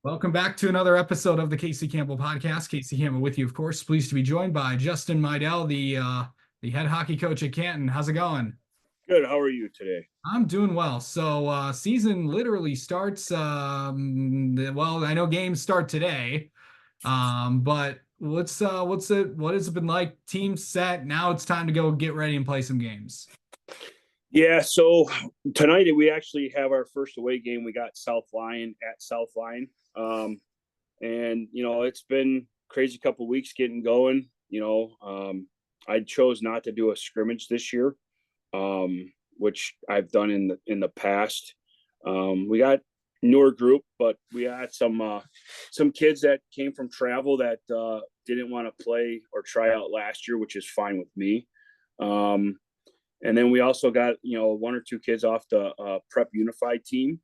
Welcome back to another episode of the Casey Campbell podcast. Casey Campbell with you, of course. Pleased to be joined by Justin Maedel, the head hockey coach at Canton. How's it going? Good. How are you today? I'm doing well. So season literally starts. Well, I know games start today, but what has it been like? Team set. Now it's time to go get ready and play some games. Yeah. So tonight we actually have our first away game. We got South Lyon at South Lyon, and it's been crazy couple weeks getting going. I chose not to do a scrimmage this year, which I've done in the past. We got newer group, but we had some kids that came from travel that didn't want to play or try out last year, which is fine with me. And then we also got one or two kids off the Prep Unified team,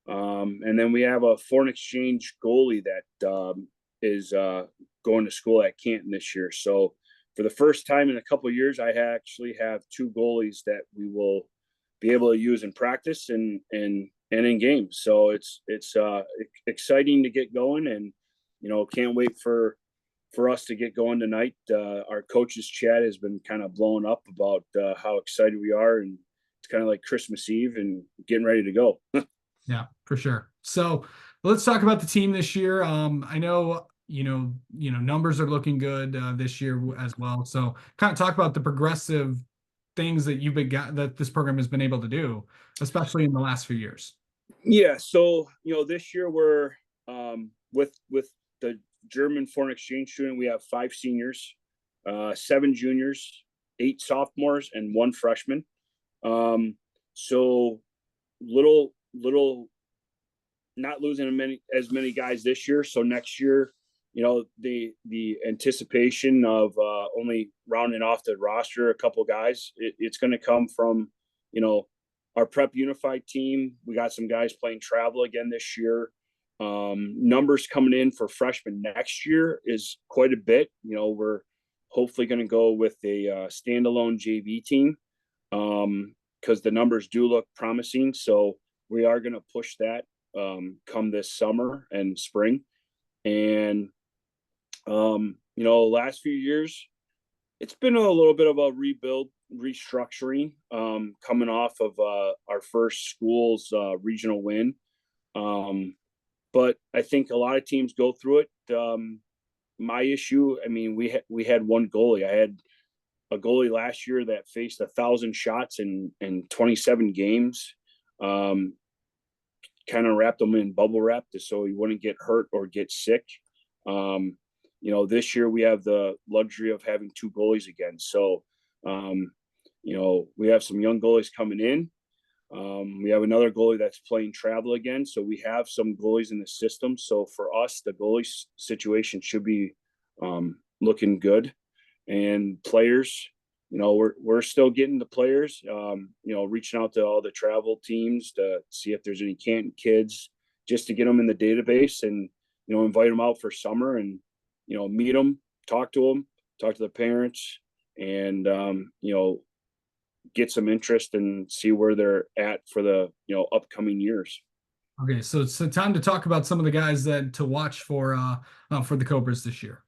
and then we have a foreign exchange goalie that is going to school at Canton this year. So for the first time in a couple of years, I actually have two goalies that we will be able to use in practice and in games. So it's exciting to get going, and can't wait for us to get going tonight. Our coaches chat has been kind of blowing up about how excited we are, and it's kind of like Christmas Eve and getting ready to go. Yeah, for sure. So let's talk about the team this year. I know numbers are looking good this year as well. So kind of talk about the progressive things that that this program has been able to do, especially in the last few years. Yeah. So this year we're with the German foreign exchange student. We have 5 seniors, 7 juniors, 8 sophomores, and 1 freshman. So little not losing as many guys this year. So next year, the anticipation of only rounding off the roster a couple guys, it's going to come from our Prep Unified team. We got some guys playing travel again this year. Numbers coming in for freshmen next year is quite a bit. We're hopefully going to go with a standalone JV team because the numbers do look promising. So we are going to push that come this summer and spring. And last few years, it's been a little bit of a restructuring coming off of our first school's regional win. But I think a lot of teams go through it. My issue, we had one goalie. I had a goalie last year that faced 1,000 shots in 27 games. Kind of wrapped him in bubble wrap so he wouldn't get hurt or get sick. This year we have the luxury of having 2 goalies again. So, we have some young goalies coming in. We have another goalie that's playing travel again. So we have some goalies in the system. So for us, the goalie situation should be looking good. And players, we're still getting the players, reaching out to all the travel teams to see if there's any Canton kids just to get them in the database and, invite them out for summer and, meet them, talk to the parents, and, get some interest and see where they're at for the upcoming years. Okay, so it's time to talk about some of the guys that to watch for the Cobras this year.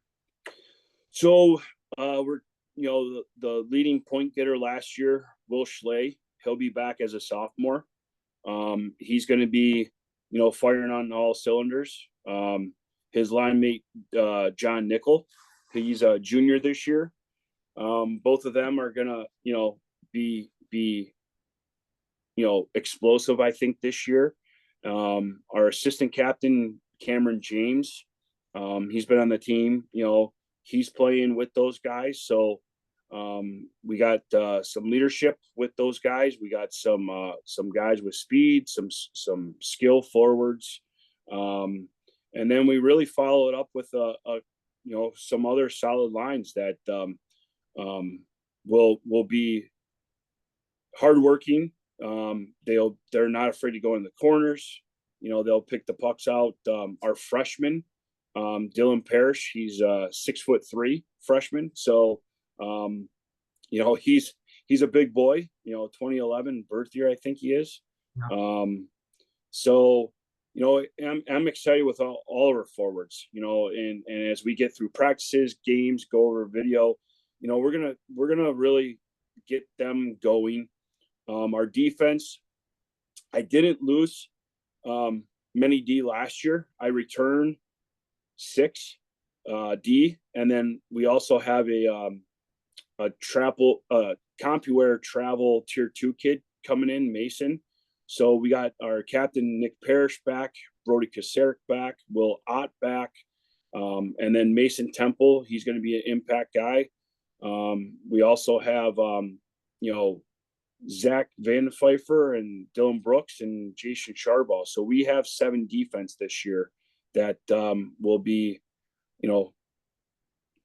So we're the leading point getter last year, Will Schley. He'll be back as a sophomore. He's going to be firing on all cylinders. His line mate John Nickel, he's a junior this year. Both of them are gonna be explosive, I think, this year. Our assistant captain Cameron James, he's been on the team. He's playing with those guys. So we got some leadership with those guys. We got some guys with speed, some skill forwards, and then we really follow it up with some other solid lines that will be hardworking. They're not afraid to go in the corners. They'll pick the pucks out. Our freshman, Dylan Parrish, he's a 6'3" freshman. So, he's a big boy, 2011 birth year, I think he is. Yeah. So I'm excited with all of our forwards, and as we get through practices, games, go over video, we're gonna really get them going. Our defense, I didn't lose many D last year. I returned 6 D, and then we also have a travel CompuWare travel tier 2 kid coming in, Mason. So we got our captain Nick Parrish back, Brody Kasarik back, Will Ott back, and then Mason Temple. He's going to be an impact guy. We also have Zach Van Pfeiffer and Dylan Brooks and Jason Charball. So we have 7 defense this year that will be,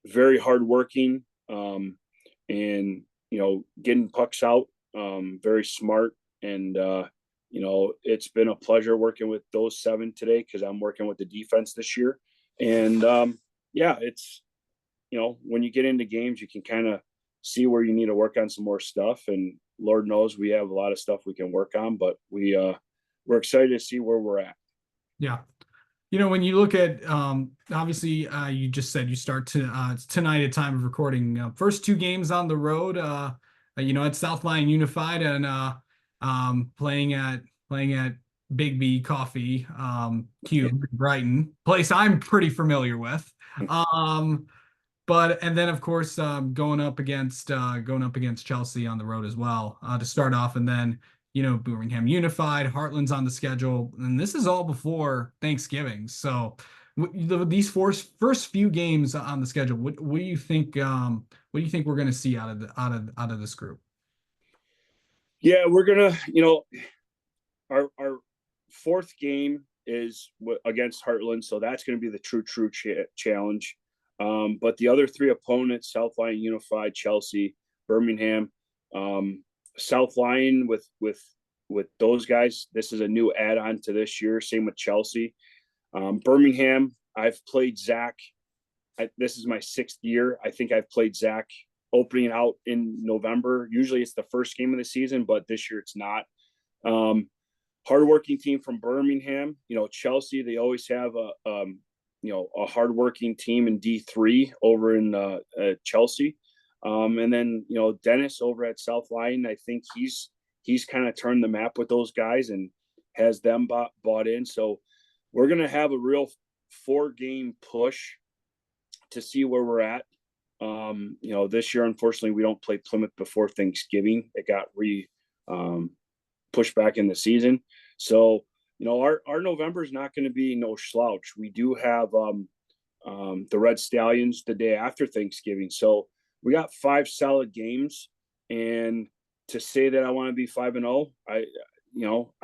very hardworking, and getting pucks out, very smart, and it's been a pleasure working with those 7 today because I'm working with the defense this year, and yeah, it's when you get into games, you can kind of see where you need to work on some more stuff, and Lord knows we have a lot of stuff we can work on, but we're excited to see where we're at. Yeah. When you look at obviously you just said you start to tonight at time of recording, first 2 games on the road, at South Lyon Unified and playing at Big B Coffee Cube Brighton, place I'm pretty familiar with. But and then of course going up against Chelsea on the road as well to start off, and then Birmingham Unified, Heartland's on the schedule, and this is all before Thanksgiving. So these first few games on the schedule, what do you think? What do you think we're going to see out of this group? Yeah, we're gonna, our 4th game is against Heartland, so that's going to be the true challenge. But the other 3 opponents, South Lyon Unified, Chelsea, Birmingham, South Lyon with those guys, this is a new add-on to this year. Same with Chelsea. Birmingham, I've played Zach. This is my 6th year. I think I've played Zach opening out in November. Usually it's the first game of the season, but this year it's not. Hardworking team from Birmingham. Chelsea, they always have a hardworking team in D3 over in Chelsea. And then, Dennis over at South Lyon, I think he's kind of turned the map with those guys and has them bought in. So we're going to have a real 4-game push to see where we're at. This year, unfortunately, we don't play Plymouth before Thanksgiving. It got pushed back in the season. So, our November is not going to be no slouch. We do have the Red Stallions the day after Thanksgiving. So we got 5 solid games, and to say that I want to be 5-0, I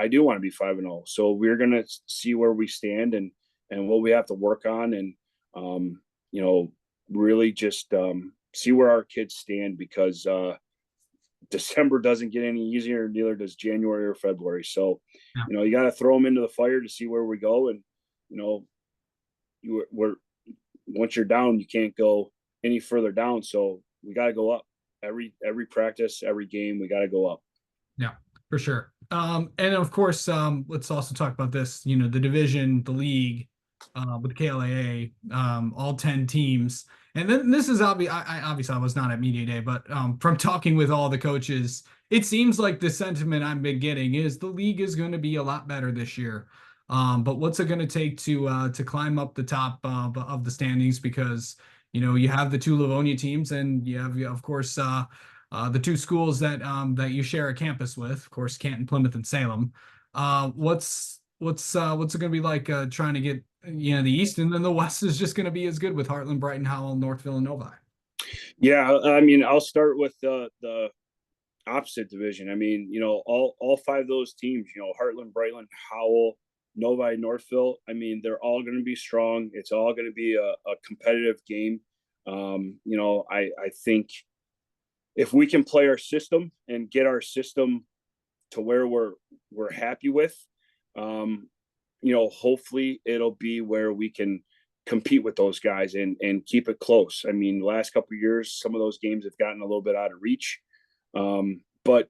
do want to be 5-0. So we're going to see where we stand and what we have to work on, and really just see where our kids stand, because December doesn't get any easier, neither does January or February. So, Yeah. You got to throw them into the fire to see where we go. And, we're once you're down, you can't go any further down. So we got to go up every practice, every game. We got to go up. Yeah, for sure. And of course, let's also talk about this, the division, the league, with KLAA, all 10 teams. And then this is obviously I was not at media day, but from talking with all the coaches, it seems like the sentiment I've been getting is the league is going to be a lot better this year. But what's it going to take to climb up the top of the standings? Because you have the 2 Livonia teams, and you have of course the 2 schools that you share a campus with, of course, Canton, Plymouth, and Salem. What's it going to be like trying to get the East, and then the West is just going to be as good with Heartland, Brighton, Howell, Northville, and Novi. Yeah, I mean, I'll start with the opposite division. I mean, all 5 of those teams, Heartland, Brighton, Howell, Novi, Northville. I mean, they're all going to be strong. It's all going to be a competitive game. I think if we can play our system and get our system to where we're happy with, hopefully it'll be where we can compete with those guys and keep it close. I mean, the last couple of years, some of those games have gotten a little bit out of reach. But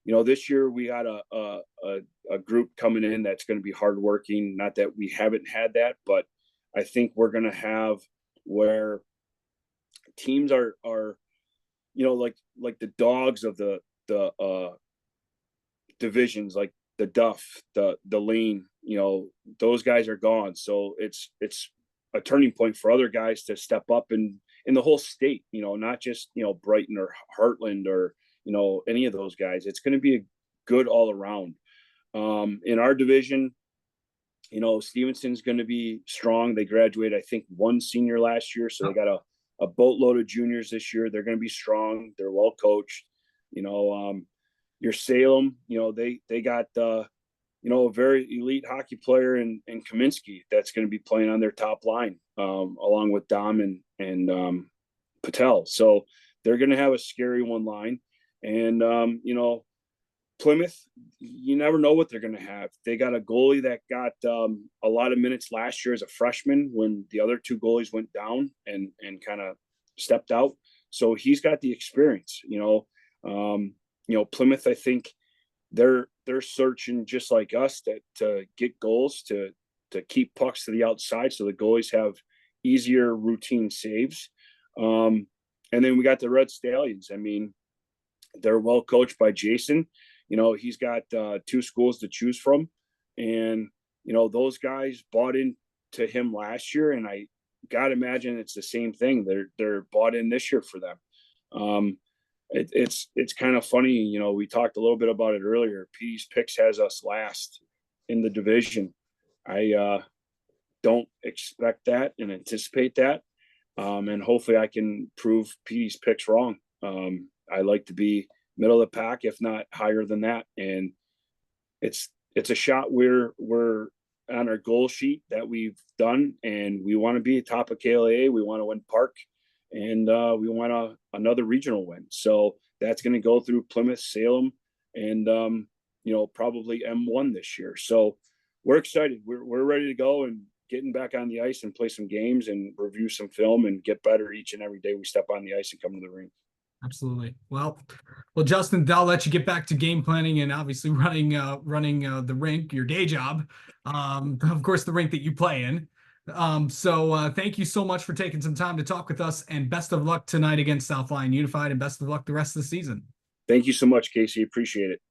this year we got a group coming in that's going to be hardworking. Not that we haven't had that, but I think we're going to have where teams are like the dogs of the divisions, like the Duff, the Lean, those guys are gone. So it's a turning point for other guys to step up in the whole state, not just, Brighton or Heartland or, any of those guys. It's going to be a good all around. In our division, Stevenson's going to be strong. They graduated, I think, one senior last year. So they got a boatload of juniors this year. They're going to be strong. They're well coached. Your Salem, they got a very elite hockey player in Kaminsky that's going to be playing on their top line, along with Dom and Patel. So they're going to have a scary one line. And, Plymouth, you never know what they're going to have. They got a goalie that got a lot of minutes last year as a freshman when the other two goalies went down and kind of stepped out. So he's got the experience, Plymouth, I think they're searching just like us to get goals, to keep pucks to the outside so the goalies have easier routine saves. And then we got the Red Stallions. I mean, they're well coached by Jason. He's got two schools to choose from. And, those guys bought into him last year. And I got to imagine it's the same thing. They're bought in this year for them. It's kind of funny. We talked a little bit about it earlier. Petey's Picks has us last in the division. I don't expect that and anticipate that. And hopefully I can prove Petey's Picks wrong. I like to be middle of the pack, if not higher than that. And it's a shot we're on our goal sheet that we've done, and we want to be top of KLA. We want to win Park, and we want another regional win. So that's going to go through Plymouth, Salem, and probably M1 this year. So we're excited. We're ready to go and getting back on the ice and play some games and review some film and get better each and every day we step on the ice and come to the rink. Absolutely. Well, Justin, I'll let you get back to game planning and obviously running the rink, your day job. Of course, the rink that you play in. So thank you so much for taking some time to talk with us, and best of luck tonight against South Lyon Unified, and best of luck the rest of the season. Thank you so much, Casey. Appreciate it.